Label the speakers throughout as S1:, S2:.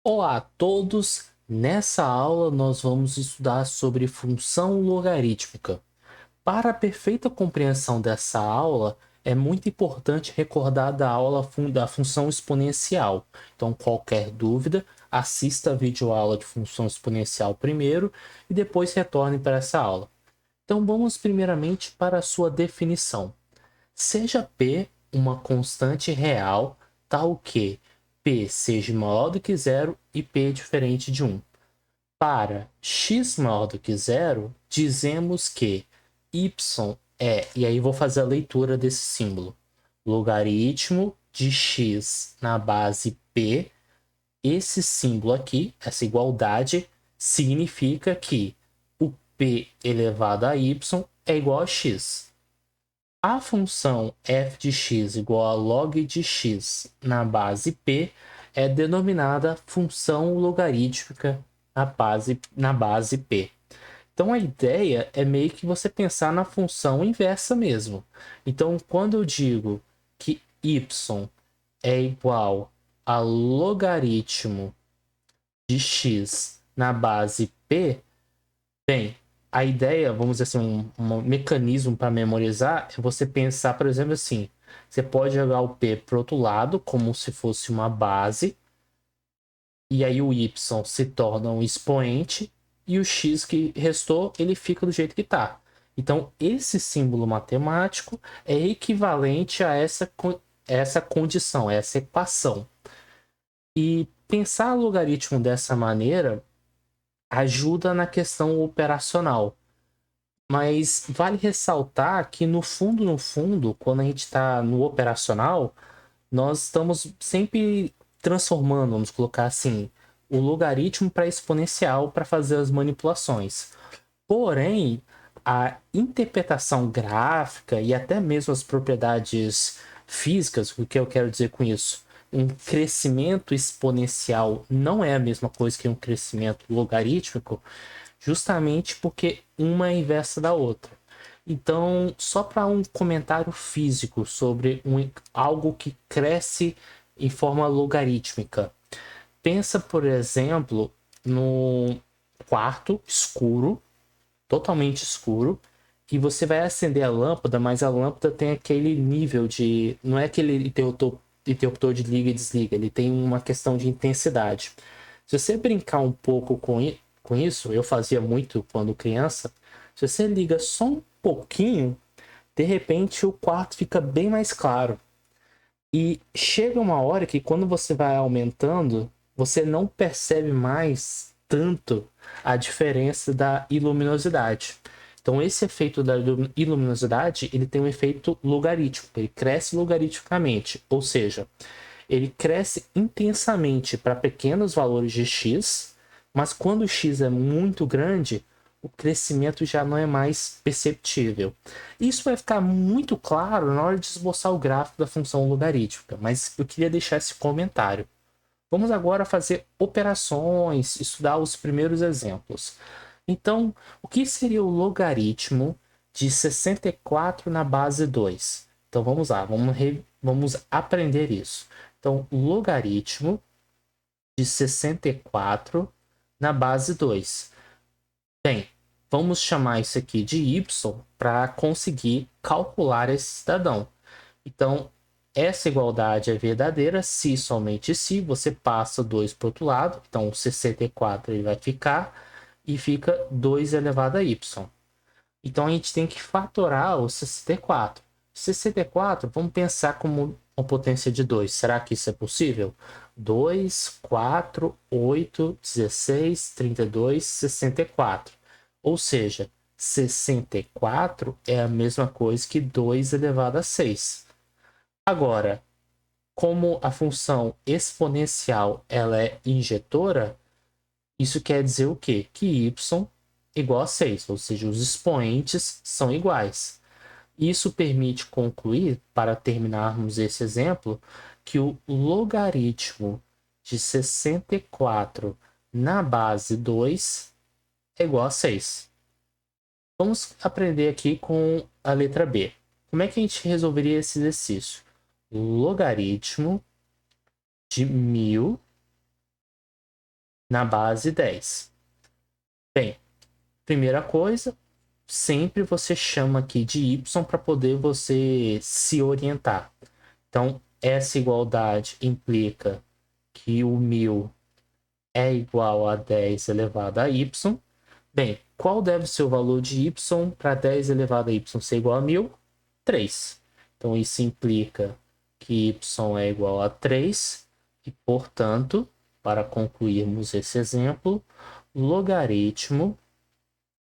S1: Olá a todos! Nessa aula nós vamos estudar sobre função logarítmica. Para a perfeita compreensão dessa aula, é muito importante recordar da aula da função exponencial. Então, qualquer dúvida, assista a videoaula de função exponencial primeiro e depois retorne para essa aula. Então, vamos primeiramente para a sua definição. Seja P uma constante real, tal que P seja maior do que zero e P diferente de 1. Para x maior do que zero, dizemos que y é, e aí vou fazer a leitura desse símbolo, logaritmo de x na base P. Esse símbolo aqui, essa igualdade, significa que o P elevado a y é igual a x. A função f de x igual a log de x na base P é denominada função logarítmica na base P. Então a ideia é meio que você pensar na função inversa mesmo. Então quando eu digo que y é igual a logaritmo de x na base P, bem, a ideia, vamos dizer assim, um mecanismo para memorizar é você pensar, por exemplo, assim: você pode jogar o P para o outro lado, como se fosse uma base, e aí o Y se torna um expoente, e o X que restou, ele fica do jeito que está. Então, esse símbolo matemático é equivalente a essa condição, a essa equação. E pensar logaritmo dessa maneira ajuda na questão operacional. Mas vale ressaltar que no fundo, quando a gente está no operacional, nós estamos sempre transformando, vamos colocar assim, o logaritmo para exponencial para fazer as manipulações. Porém, a interpretação gráfica e até mesmo as propriedades físicas, o que eu quero dizer com isso? Um crescimento exponencial não é a mesma coisa que um crescimento logarítmico, justamente porque uma é inversa da outra. Então, só para um comentário físico sobre algo que cresce em forma logarítmica. Pensa, por exemplo, no quarto escuro, totalmente escuro, e você vai acender a lâmpada, mas a lâmpada tem aquele nível de. Não é aquele interruptor de liga e desliga, ele tem uma questão de intensidade. Se você brincar um pouco com isso, eu fazia muito quando criança. Se você liga só um pouquinho, de repente o quarto fica bem mais claro. E chega uma hora que quando você vai aumentando, você não percebe mais tanto a diferença da iluminosidade. Então esse efeito da iluminosidade, ele tem um efeito logarítmico, ele cresce logaritmicamente, ou seja, ele cresce intensamente para pequenos valores de x, mas quando o x é muito grande, o crescimento já não é mais perceptível. Isso vai ficar muito claro na hora de esboçar o gráfico da função logarítmica, mas eu queria deixar esse comentário. Vamos agora fazer operações, estudar os primeiros exemplos. Então, o que seria o logaritmo de 64 na base 2? Então vamos lá, vamos aprender isso. Então, logaritmo de 64 na base 2. Bem, vamos chamar isso aqui de y para conseguir calcular esse cidadão. Então, essa igualdade é verdadeira se somente se você passa 2 para o outro lado. Então, o 64 ele vai ficar e fica 2 elevado a y. Então, a gente tem que fatorar o 64. 64, vamos pensar como uma potência de 2. Será que isso é possível? 2, 4, 8, 16, 32, 64. Ou seja, 64 é a mesma coisa que 2 elevado a 6. Agora, como a função exponencial ela é injetora, isso quer dizer o quê? Que y igual a 6, ou seja, os expoentes são iguais. Isso permite concluir, para terminarmos esse exemplo, que o logaritmo de 64 na base 2 é igual a 6. Vamos aprender aqui com a letra B. Como é que a gente resolveria esse exercício? Logaritmo de 1000 na base 10. Bem, primeira coisa, sempre você chama aqui de y para poder você se orientar. Então, essa igualdade implica que o 1000 é igual a 10 elevado a y. Bem, qual deve ser o valor de y para 10 elevado a y ser igual a 1000? 3. Então, isso implica que y é igual a 3 e, portanto, para concluirmos esse exemplo, logaritmo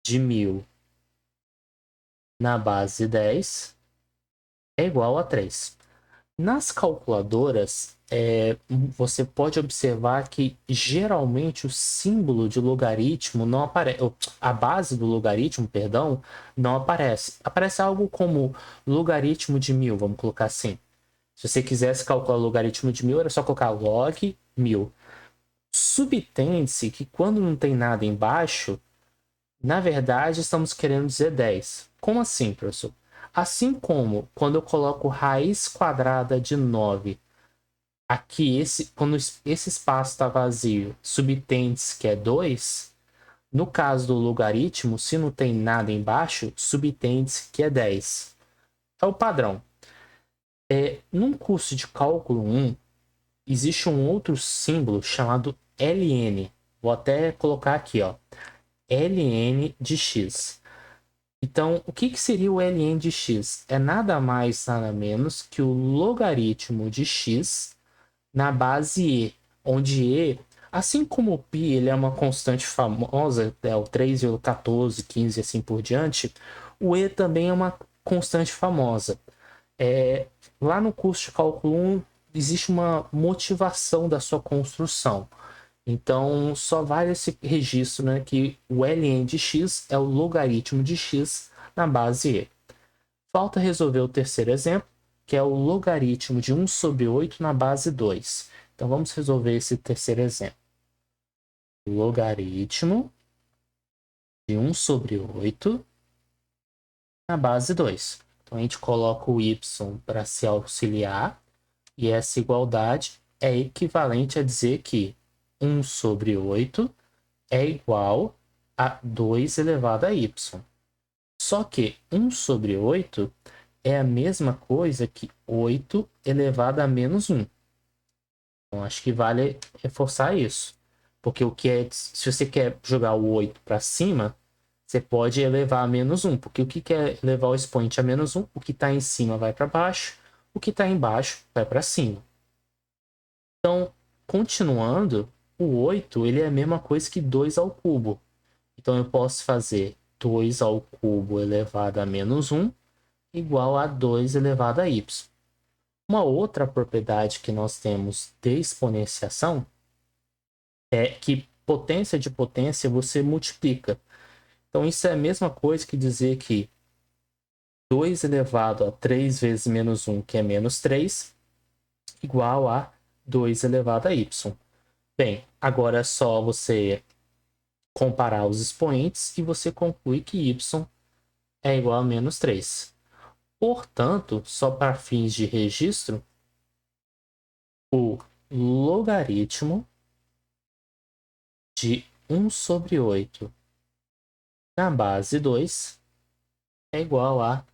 S1: de 1000 na base 10 é igual a 3. Nas calculadoras, você pode observar que geralmente o símbolo de logaritmo não aparece, a base do logaritmo, perdão, não aparece. Aparece algo como logaritmo de 1000, vamos colocar assim. Se você quisesse calcular o logaritmo de 1000, era só colocar log 1000. Subtende-se que quando não tem nada embaixo, na verdade, estamos querendo dizer 10. Como assim, professor? Assim como quando eu coloco raiz quadrada de 9, aqui, quando esse espaço está vazio, subtende-se que é 2. No caso do logaritmo, se não tem nada embaixo, subtende-se que é 10. É o padrão. Num curso de cálculo 1, existe um outro símbolo chamado ln. Vou até colocar aqui, ó. ln de x. Então, o que seria o ln de x? É nada mais, nada menos que o logaritmo de x na base e, onde e, assim como o π ele é uma constante famosa, é o 3,14, 15 e assim por diante, o e também é uma constante famosa. Lá no curso de cálculo 1, existe uma motivação da sua construção. Então, só vale esse registro, né, que o ln de x é o logaritmo de x na base e. Falta resolver o terceiro exemplo, que é o logaritmo de 1 sobre 8 na base 2. Então, vamos resolver esse terceiro exemplo. Logaritmo de 1 sobre 8 na base 2. Então, a gente coloca o y para se auxiliar, e essa igualdade é equivalente a dizer que 1 sobre 8 é igual a 2 elevado a y. Só que 1 sobre 8 é a mesma coisa que 8 elevado a menos 1. Então, acho que vale reforçar isso. Porque se você quer jogar o 8 para cima, você pode elevar a menos 1. Porque o que é elevar o expoente a menos 1? O que está em cima vai para baixo, o que está embaixo vai para cima. Então, continuando, o 8 ele é a mesma coisa que 2 ao cubo. Então, eu posso fazer 2 ao cubo elevado a menos 1 igual a 2 elevado a y. Uma outra propriedade que nós temos de exponenciação é que potência de potência você multiplica. Então, isso é a mesma coisa que dizer que 2 elevado a 3 vezes menos 1, que é menos 3, igual a 2 elevado a y. Bem, agora é só você comparar os expoentes e você conclui que y é igual a menos 3. Portanto, só para fins de registro, o logaritmo de 1 sobre 8 na base 2 é igual a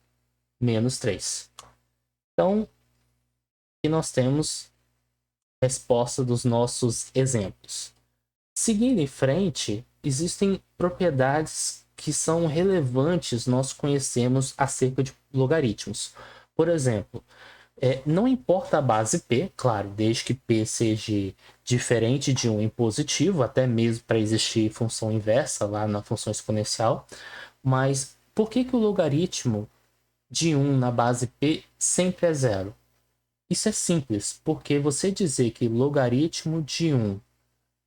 S1: menos 3. Então, aqui nós temos a resposta dos nossos exemplos. Seguindo em frente, existem propriedades que são relevantes nós conhecemos acerca de logaritmos. Por exemplo, não importa a base p, claro, desde que p seja diferente de 1 em positivo, até mesmo para existir função inversa lá na função exponencial, mas por que o logaritmo de 1 na base p sempre é zero? Isso é simples, porque você dizer que logaritmo de 1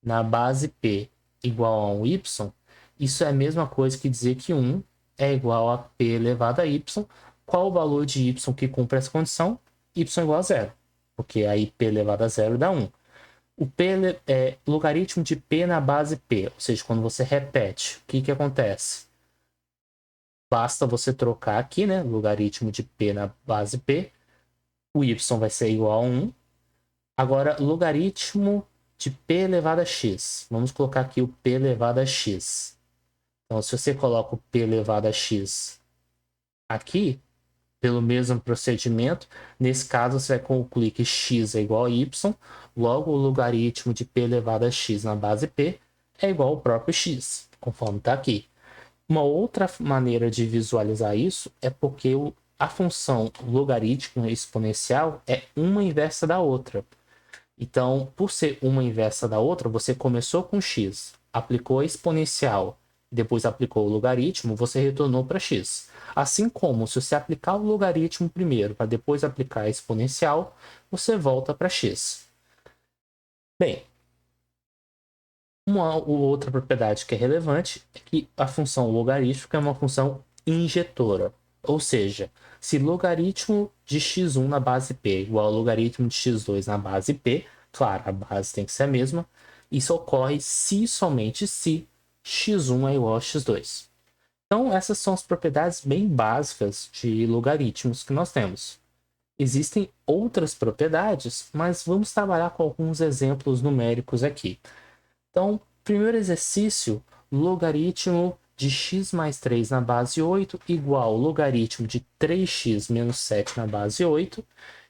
S1: na base p igual a 1y, isso é a mesma coisa que dizer que 1 é igual a p elevado a y. Qual o valor de y que cumpre essa condição? Y igual a zero, porque aí p elevado a zero dá 1. O p é logaritmo de p na base p, ou seja, quando você repete, o que acontece? Basta você trocar aqui, né, logaritmo de p na base p, o y vai ser igual a 1. Agora, logaritmo de p elevado a x. Vamos colocar aqui o p elevado a x. Então, se você coloca o p elevado a x aqui, pelo mesmo procedimento, nesse caso você vai concluir que x é igual a y, logo o logaritmo de p elevado a x na base p é igual ao próprio x, conforme está aqui. Uma outra maneira de visualizar isso é porque a função logarítmica exponencial é uma inversa da outra. Então, por ser uma inversa da outra, você começou com x, aplicou a exponencial, depois aplicou o logaritmo, você retornou para x. Assim como se você aplicar o logaritmo primeiro para depois aplicar a exponencial, você volta para x. Bem, uma outra propriedade que é relevante é que a função logarítmica é uma função injetora. Ou seja, se logaritmo de x1 na base p é igual ao logaritmo de x2 na base p, claro, a base tem que ser a mesma, isso ocorre se e somente se x1 é igual a x2. Então, essas são as propriedades bem básicas de logaritmos que nós temos. Existem outras propriedades, mas vamos trabalhar com alguns exemplos numéricos aqui. Então, primeiro exercício, logaritmo de x mais 3 na base 8 igual ao logaritmo de 3x menos 7 na base 8.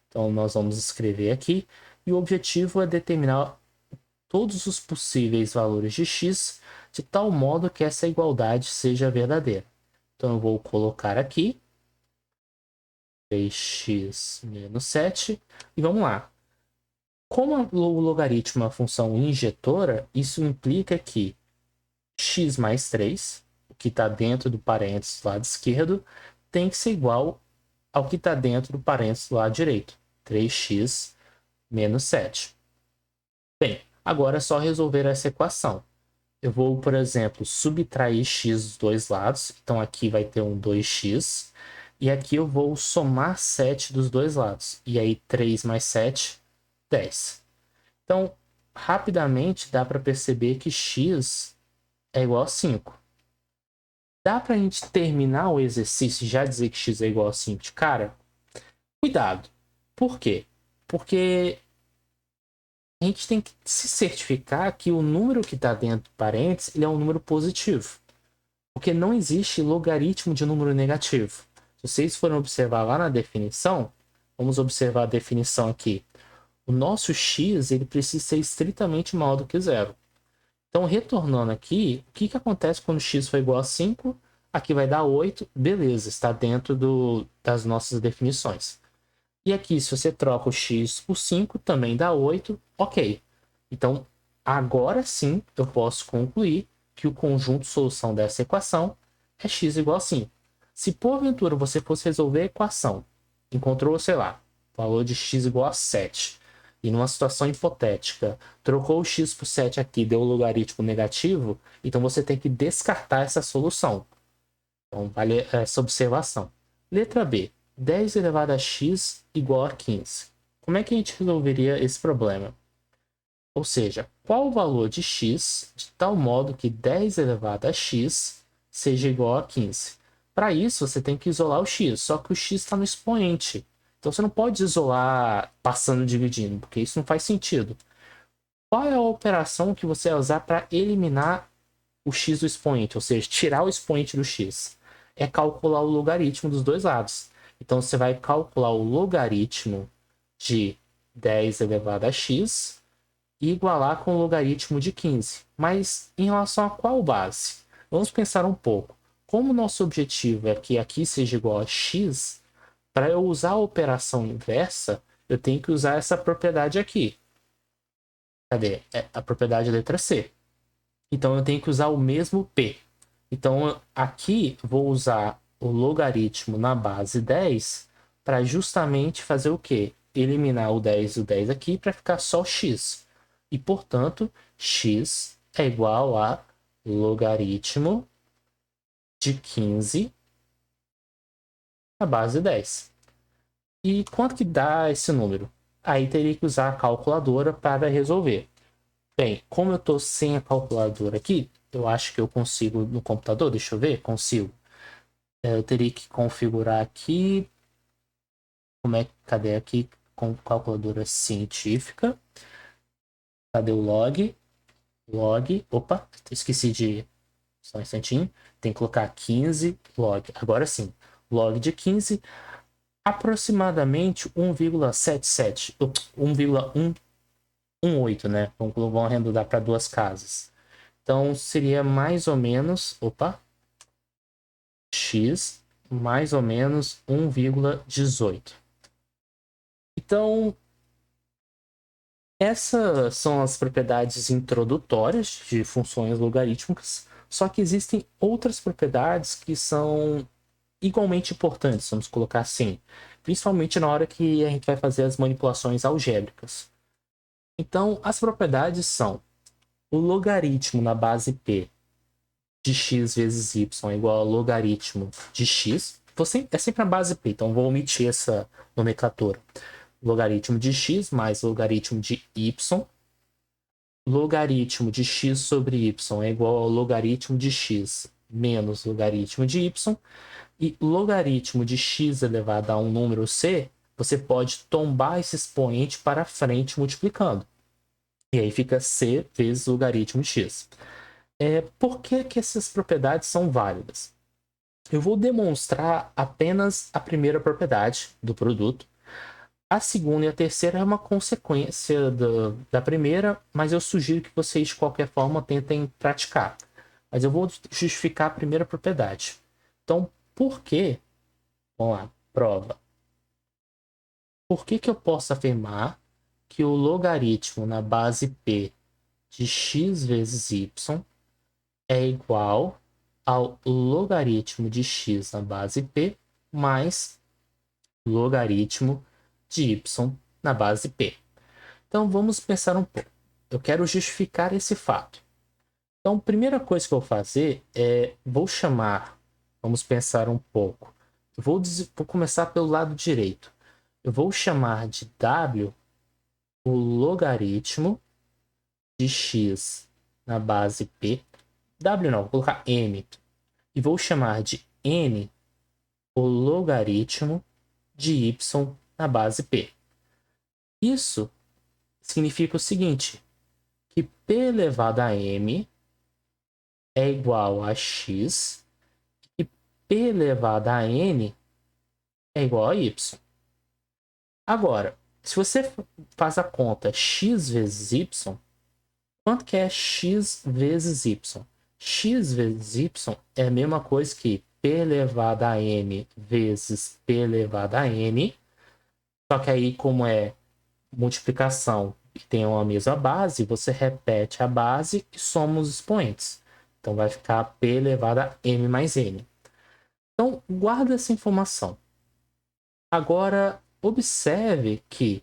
S1: Então, nós vamos escrever aqui. E o objetivo é determinar todos os possíveis valores de x de tal modo que essa igualdade seja verdadeira. Então, eu vou colocar aqui 3x menos 7 e vamos lá. Como o logaritmo é uma função injetora, isso implica que x mais 3, o que está dentro do parênteses do lado esquerdo, tem que ser igual ao que está dentro do parênteses do lado direito, 3x menos 7. Bem, agora é só resolver essa equação. Eu vou, por exemplo, subtrair x dos dois lados, então aqui vai ter um 2x, e aqui eu vou somar 7 dos dois lados, e aí 3 mais 7, 10. Então, rapidamente dá para perceber que x é igual a 5. Dá para a gente terminar o exercício e já dizer que x é igual a 5 de cara? Cuidado. Por quê? Porque a gente tem que se certificar que o número que está dentro do parênteses ele é um número positivo. Porque não existe logaritmo de número negativo. Se vocês forem observar lá na definição, vamos observar a definição aqui. O nosso x ele precisa ser estritamente maior do que zero. Então, retornando aqui, o que acontece quando x for igual a 5? Aqui vai dar 8, beleza, está dentro das nossas definições. E aqui, se você troca o x por 5, também dá 8, ok. Então, agora sim, eu posso concluir que o conjunto solução dessa equação é x igual a 5. Se porventura você fosse resolver a equação, encontrou, sei lá, valor de x igual a 7, e numa situação hipotética, trocou o x por 7 aqui, deu o logaritmo negativo, então você tem que descartar essa solução. Então, vale essa observação. Letra B. 10 elevado a x igual a 15. Como é que a gente resolveria esse problema? Ou seja, qual o valor de x de tal modo que 10 elevado a x seja igual a 15? Para isso, você tem que isolar o x, só que o x está no expoente. Então, você não pode isolar passando e dividindo, porque isso não faz sentido. Qual é a operação que você vai usar para eliminar o x do expoente, ou seja, tirar o expoente do x? É calcular o logaritmo dos dois lados. Então, você vai calcular o logaritmo de 10 elevado a x e igualar com o logaritmo de 15. Mas em relação a qual base? Vamos pensar um pouco. Como o nosso objetivo é que aqui seja igual a x, para eu usar a operação inversa, eu tenho que usar essa propriedade aqui. Cadê? É a propriedade letra C. Então eu tenho que usar o mesmo P. Então aqui vou usar o logaritmo na base 10 para justamente fazer o quê? Eliminar o 10 e o 10 aqui para ficar só x. E portanto, x é igual a logaritmo de 15 na base 10. E quanto que dá esse número? Aí teria que usar a calculadora para resolver. Bem, como eu estou sem a calculadora aqui, eu acho que eu consigo no computador, deixa eu ver, consigo. Eu teria que configurar aqui, cadê aqui, com calculadora científica. Cadê o log? Log. Opa, esqueci de. Só um instantinho. Tem que colocar 15 log. Agora sim. Log de 15. Aproximadamente 1,77. 1,118, né? Vamos arredondar para duas casas. Então seria mais ou menos. Opa. X mais ou menos 1,18. Então, essas são as propriedades introdutórias de funções logarítmicas, só que existem outras propriedades que são igualmente importantes, vamos colocar assim, principalmente na hora que a gente vai fazer as manipulações algébricas. Então, as propriedades são o logaritmo na base P de x vezes y é igual ao logaritmo de x. É sempre a base P, então vou omitir essa nomenclatura. Logaritmo de x mais logaritmo de y. Logaritmo de x sobre y é igual ao logaritmo de x menos logaritmo de y. E logaritmo de x elevado a um número c, você pode tombar esse expoente para frente multiplicando. E aí fica c vezes logaritmo de x. Por que essas propriedades são válidas? Eu vou demonstrar apenas a primeira propriedade do produto. A segunda e a terceira é uma consequência da primeira, mas eu sugiro que vocês, de qualquer forma, tentem praticar. Mas eu vou justificar a primeira propriedade. Então, por que? Vamos lá, prova. Por que eu posso afirmar que o logaritmo na base P de x vezes y é igual ao logaritmo de x na base P mais logaritmo de y na base P? Então, vamos pensar um pouco. Eu quero justificar esse fato. Então, a primeira coisa que eu vou fazer vou chamar, vamos pensar um pouco. Vou começar pelo lado direito. Eu vou chamar de W o logaritmo de x na base P. W não, vou colocar M. E vou chamar de N o logaritmo de y na base P. Isso significa o seguinte, que P elevado a M é igual a x e P elevado a N é igual a y. Agora, se você faz a conta x vezes y, quanto que é x vezes y? X vezes y é a mesma coisa que P elevado a M vezes P elevado a N, só que aí, como é multiplicação e tem uma mesma base, você repete a base e soma os expoentes. Então, vai ficar P elevado a M mais N. Então, guarda essa informação. Agora, observe que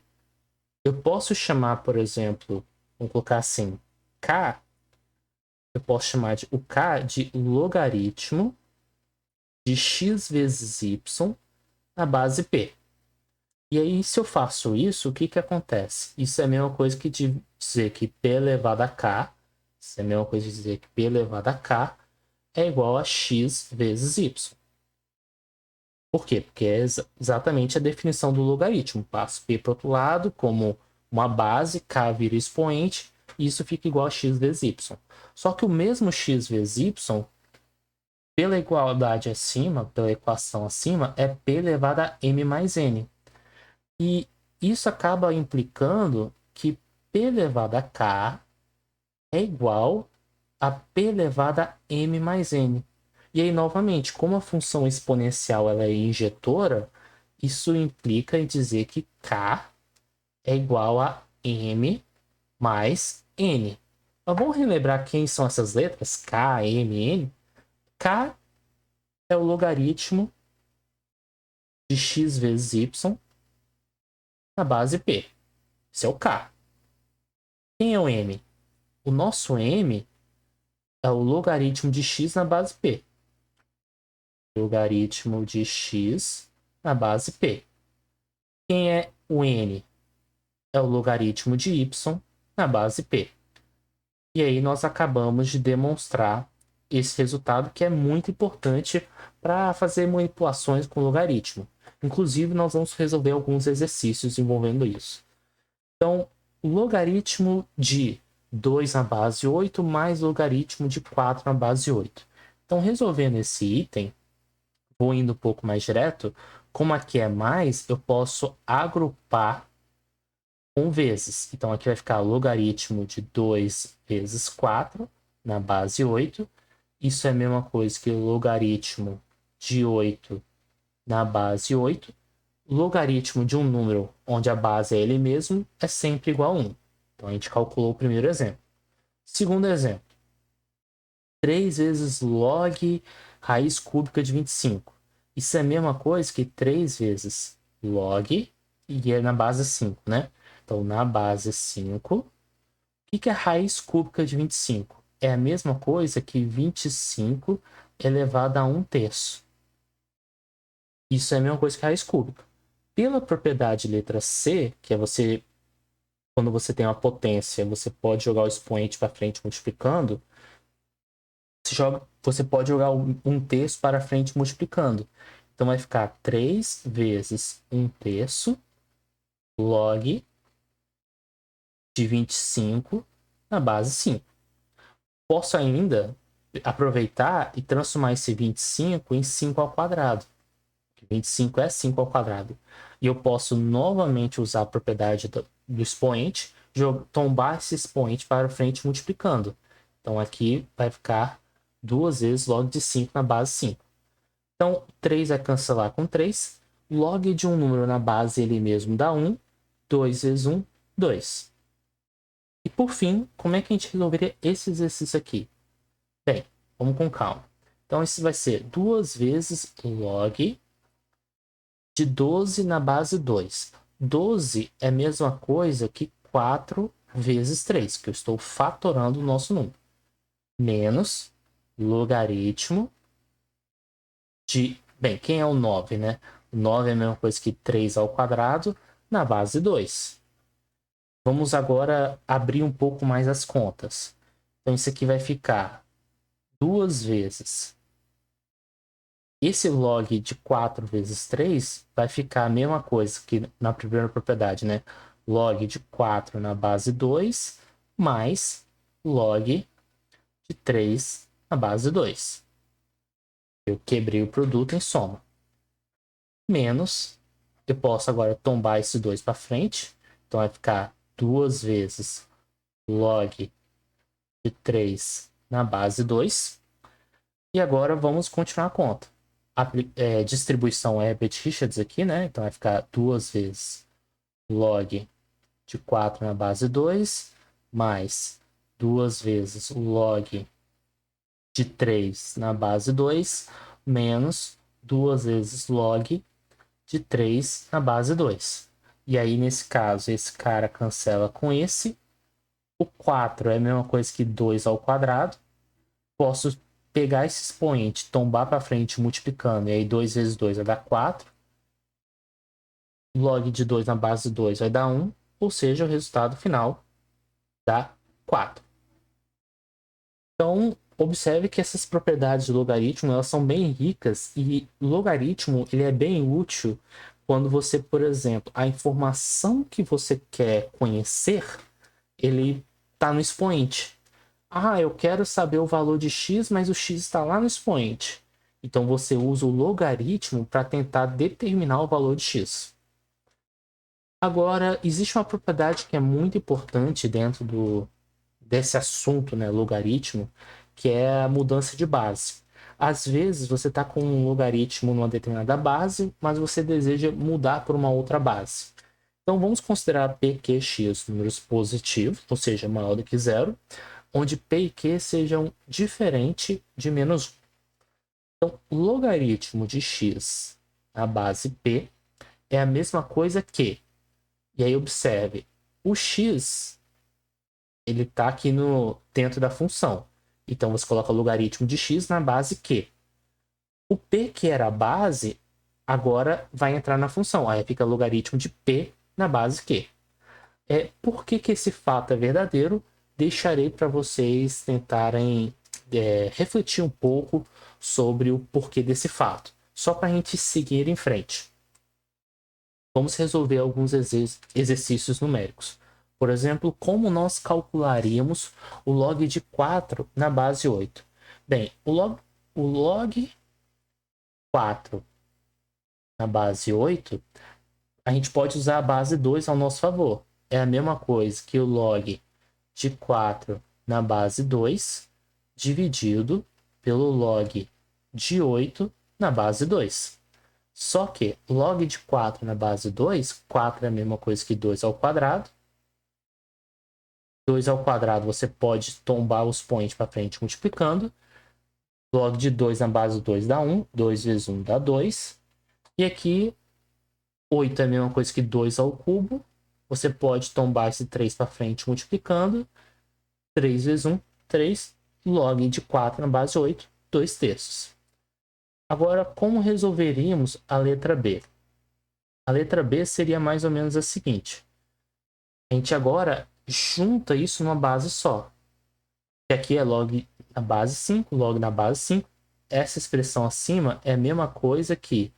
S1: eu posso chamar, por exemplo, vamos colocar assim, K, eu posso chamar o K de logaritmo de x vezes y na base P. E aí, se eu faço isso, o que acontece? Isso é a mesma coisa que dizer que P elevado a K, isso é a mesma coisa que dizer que P elevado a K é igual a x vezes y. Por quê? Porque é exatamente a definição do logaritmo. Passo P para o outro lado como uma base, K vira expoente, e isso fica igual a x vezes y. Só que o mesmo x vezes y, pela igualdade acima, pela equação acima, é P elevado a M mais N. E isso acaba implicando que P elevado a K é igual a P elevado a M mais N. E aí, novamente, como a função exponencial ela é injetora, isso implica em dizer que K é igual a M mais N. Mas vamos relembrar quem são essas letras? K, M, N. K é o logaritmo de x vezes y na base P. Esse é o K. Quem é o M? O nosso M é o logaritmo de x na base P. Logaritmo de x na base P. Quem é o N? É o logaritmo de y na base P. E aí nós acabamos de demonstrar esse resultado que é muito importante para fazer manipulações com logaritmo. Inclusive, nós vamos resolver alguns exercícios envolvendo isso. Então, o logaritmo de 2 na base 8 mais logaritmo de 4 na base 8. Então, resolvendo esse item, vou indo um pouco mais direto. Como aqui é mais, eu posso agrupar com vezes. Então, aqui vai ficar logaritmo de 2 vezes 4 na base 8. Isso é a mesma coisa que logaritmo de 8 na base 8. Logaritmo de um número onde a base é ele mesmo é sempre igual a 1. Então, a gente calculou o primeiro exemplo. Segundo exemplo. 3 vezes log raiz cúbica de 25. Isso é a mesma coisa que 3 vezes log, e é na base 5, né? Então, na base 5, o que é raiz cúbica de 25? É a mesma coisa que 25 elevado a 1/3. Isso é a mesma coisa que raiz cúbica. Pela propriedade letra C, que é quando você tem uma potência, você pode jogar o expoente para frente multiplicando, você pode jogar 1/3 para frente multiplicando. Então vai ficar 3 vezes 1/3 log de 25 na base 5. Posso ainda aproveitar e transformar esse 25 em 5 ao quadrado. 25 é 5 ao quadrado. E eu posso novamente usar a propriedade do expoente, tombar esse expoente para frente multiplicando. Então aqui vai ficar 2 vezes log de 5 na base 5. Então 3 vai cancelar com 3. Log de um número na base ele mesmo dá 1. 2 vezes 1, 2. E por fim, como é que a gente resolveria esse exercício aqui? Bem, vamos com calma. Então isso vai ser 2 vezes log de 12 na base 2. 12 é a mesma coisa que 4 vezes 3, que eu estou fatorando o nosso número. Menos logaritmo de... Bem, quem é o 9, né? O 9 é a mesma coisa que 3 ao quadrado na base 2. Vamos agora abrir um pouco mais as contas. Então, isso aqui vai ficar 2 vezes. Esse log de 4 vezes 3 vai ficar a mesma coisa que na primeira propriedade, né? Log de 4 na base 2 mais log de 3 na base 2. Eu quebrei o produto em soma. Menos, eu posso agora tombar esse 2 para frente. Então vai ficar 2 vezes log de 3 na base 2. E agora vamos continuar a conta. A distribuição é Herbert-Richards aqui, né? Então vai ficar 2 vezes log de 4 na base 2, mais 2 vezes log de 3 na base 2, menos 2 vezes log de 3 na base 2. E aí, nesse caso, esse cara cancela com esse. O 4 é a mesma coisa que 2 ao quadrado. Posso pegar esse expoente, tombar para frente multiplicando, e aí 2 vezes 2 vai dar 4. Log de 2 na base 2 vai dar 1, ou seja, o resultado final dá 4. Então, observe que essas propriedades de logaritmo elas são bem ricas, e logaritmo ele é bem útil quando você, por exemplo, a informação que você quer conhecer, ele está no expoente. Ah, eu quero saber o valor de x, mas o x está lá no expoente. Então você usa o logaritmo para tentar determinar o valor de x. Agora, existe uma propriedade que é muito importante dentro desse assunto, né, logaritmo, que é a mudança de base. Às vezes você está com um logaritmo numa determinada base, mas você deseja mudar para uma outra base. Então vamos considerar p, q, x números positivos, ou seja, maior do que zero, onde p e q sejam diferentes de menos 1. Então, logaritmo de x na base p é a mesma coisa que... E aí observe, o x ele está aqui dentro da função. Então você coloca logaritmo de x na base q. O p, que era a base, agora vai entrar na função. Aí fica logaritmo de p na base q. Por que esse fato é verdadeiro? Deixarei para vocês tentarem refletir um pouco sobre o porquê desse fato. Só para a gente seguir em frente. Vamos resolver alguns exercícios numéricos. Por exemplo, como nós calcularíamos o log de 4 na base 8? Bem, o log 4 na base 8, a gente pode usar a base 2 ao nosso favor. É a mesma coisa que o log de 4 na base 2 dividido pelo log de 8 na base 2. Só que log de 4 na base 2, 4 é a mesma coisa que 2 ao quadrado. 2 ao quadrado você pode tombar os points para frente multiplicando. Log de 2 na base 2 dá 1. 2 vezes 1 dá 2. E aqui, 8 é a mesma coisa que 2 ao cubo. Você pode tombar esse 3 para frente multiplicando. 3 vezes 1, 3. Log de 4 na base 8, 2 terços. Agora, como resolveríamos a letra B? A letra B seria mais ou menos a seguinte. A gente agora junta isso numa base só. Que aqui é log na base 5, log na base 5. Essa expressão acima é a mesma coisa que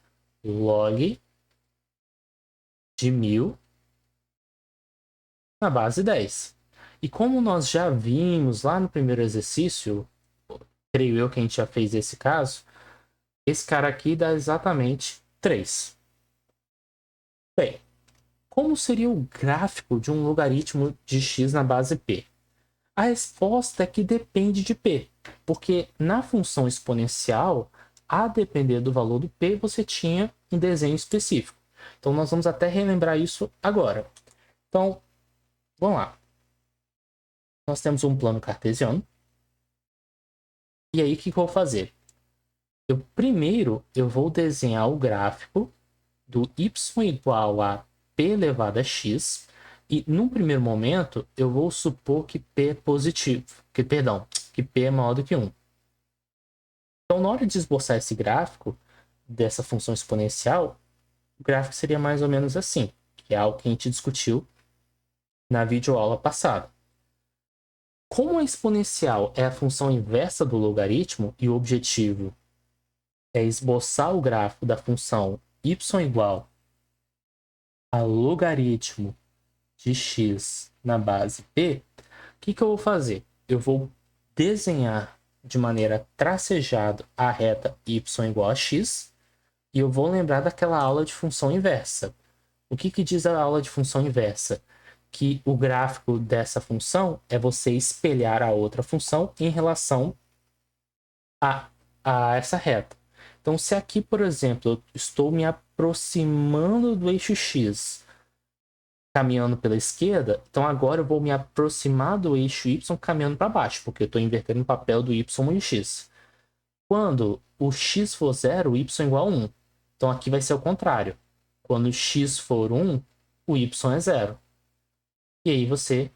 S1: log de 1000 na base 10. E como nós já vimos lá no primeiro exercício, creio eu que a gente já fez esse caso, esse cara aqui dá exatamente 3. Bem, como seria o gráfico de um logaritmo de x na base p? A resposta é que depende de p, porque na função exponencial, a depender do valor do p, você tinha um desenho específico. Então, nós vamos até relembrar isso agora. Então, vamos lá. Nós temos um plano cartesiano. E aí, o que eu vou fazer? Primeiro, eu vou desenhar o gráfico do y igual a p elevado a x. E, num primeiro momento, eu vou supor que p é positivo. Que p é maior do que 1. Então, na hora de esboçar esse gráfico dessa função exponencial, o gráfico seria mais ou menos assim, que é algo que a gente discutiu na videoaula passada. Como a exponencial é a função inversa do logaritmo e o objetivo é esboçar o gráfico da função y igual a logaritmo de x na base p, o que eu vou fazer? Eu vou desenhar de maneira tracejada a reta y igual a x e eu vou lembrar daquela aula de função inversa. O que diz a aula de função inversa? Que o gráfico dessa função é você espelhar a outra função em relação a essa reta. Então, se aqui, por exemplo, eu estou me aproximando do eixo x, caminhando pela esquerda, então agora eu vou me aproximar do eixo y caminhando para baixo, porque eu estou invertendo o papel do y e x. Quando o x for 0, o y é igual a 1. Então aqui vai ser o contrário. Quando x for 1, o y é 0. E aí você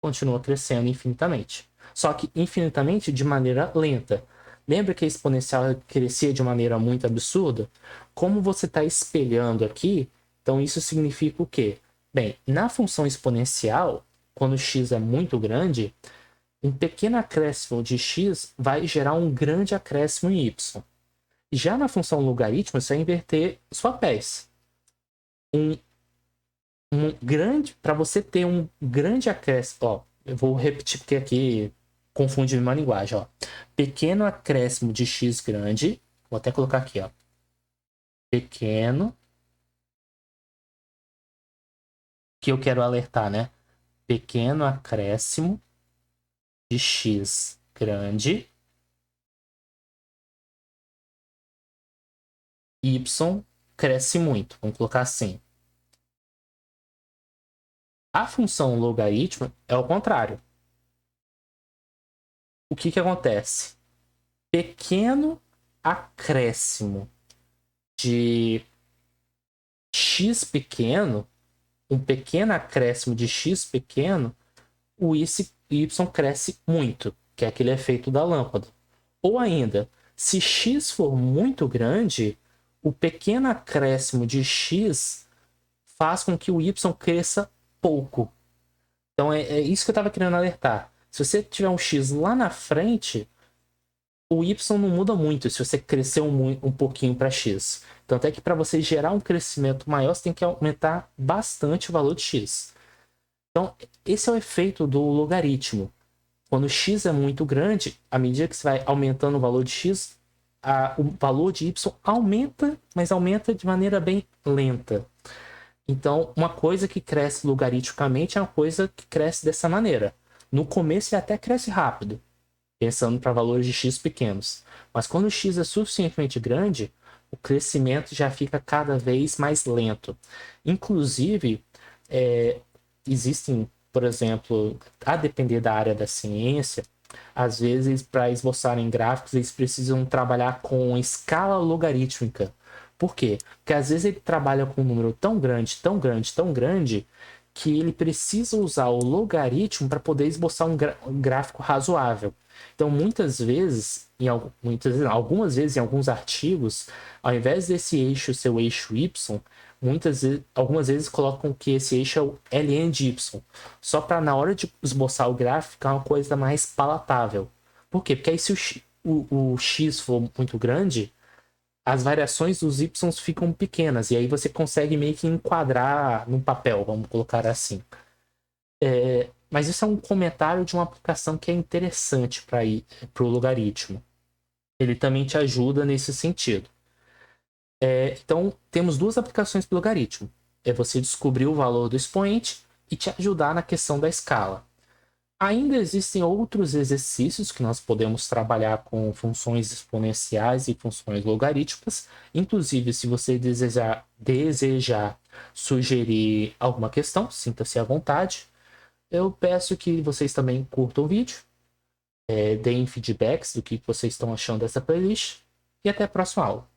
S1: continua crescendo infinitamente. Só que infinitamente de maneira lenta. Lembra que a exponencial crescia de maneira muito absurda? Como você está espelhando aqui, então isso significa o quê? Bem, na função exponencial, quando x é muito grande, um pequeno acréscimo de x vai gerar um grande acréscimo em y. Já na função logaritmo, você vai inverter os papéis. Para você ter um grande acréscimo, ó, eu vou repetir porque aqui confunde uma linguagem, ó. Pequeno acréscimo de x grande, vou até colocar aqui, ó. Pequeno, que eu quero alertar, né? Pequeno acréscimo de x grande, y cresce muito, vamos colocar assim. A função logaritmo é o contrário. O que acontece? Pequeno acréscimo de x pequeno, um pequeno acréscimo de x pequeno, o y cresce muito, que é aquele efeito da lâmpada. Ou ainda, se x for muito grande, o pequeno acréscimo de x faz com que o y cresça pouco. Então é isso que eu estava querendo alertar. Se você tiver um x lá na frente, o y não muda muito se você crescer um pouquinho para x. Tanto é que para você gerar um crescimento maior, você tem que aumentar bastante o valor de x. Então, esse é o efeito do logaritmo. Quando x é muito grande, à medida que você vai aumentando o valor de x, o valor de y aumenta, mas aumenta de maneira bem lenta. Então, uma coisa que cresce logaritmicamente é uma coisa que cresce dessa maneira. No começo, ele até cresce rápido, pensando para valores de x pequenos. Mas quando o x é suficientemente grande, o crescimento já fica cada vez mais lento. Inclusive, existem, por exemplo, a depender da área da ciência, às vezes, para esboçarem gráficos, eles precisam trabalhar com escala logarítmica. Por quê? Porque às vezes ele trabalha com um número tão grande, tão grande, tão grande, que ele precisa usar o logaritmo para poder esboçar um gráfico razoável. Então, algumas vezes em alguns artigos, ao invés desse eixo ser o eixo y, algumas vezes colocam que esse eixo é o ln de y, só para na hora de esboçar o gráfico ficar uma coisa mais palatável. Por quê? Porque aí se o x for muito grande, as variações dos y ficam pequenas, e aí você consegue meio que enquadrar no papel, vamos colocar assim. Mas isso é um comentário de uma aplicação que é interessante para o logaritmo. Ele também te ajuda nesse sentido. Então, temos duas aplicações para o logaritmo. É você descobrir o valor do expoente e te ajudar na questão da escala. Ainda existem outros exercícios que nós podemos trabalhar com funções exponenciais e funções logarítmicas. Inclusive, se você desejar sugerir alguma questão, sinta-se à vontade. Eu peço que vocês também curtam o vídeo, deem feedbacks do que vocês estão achando dessa playlist e até a próxima aula.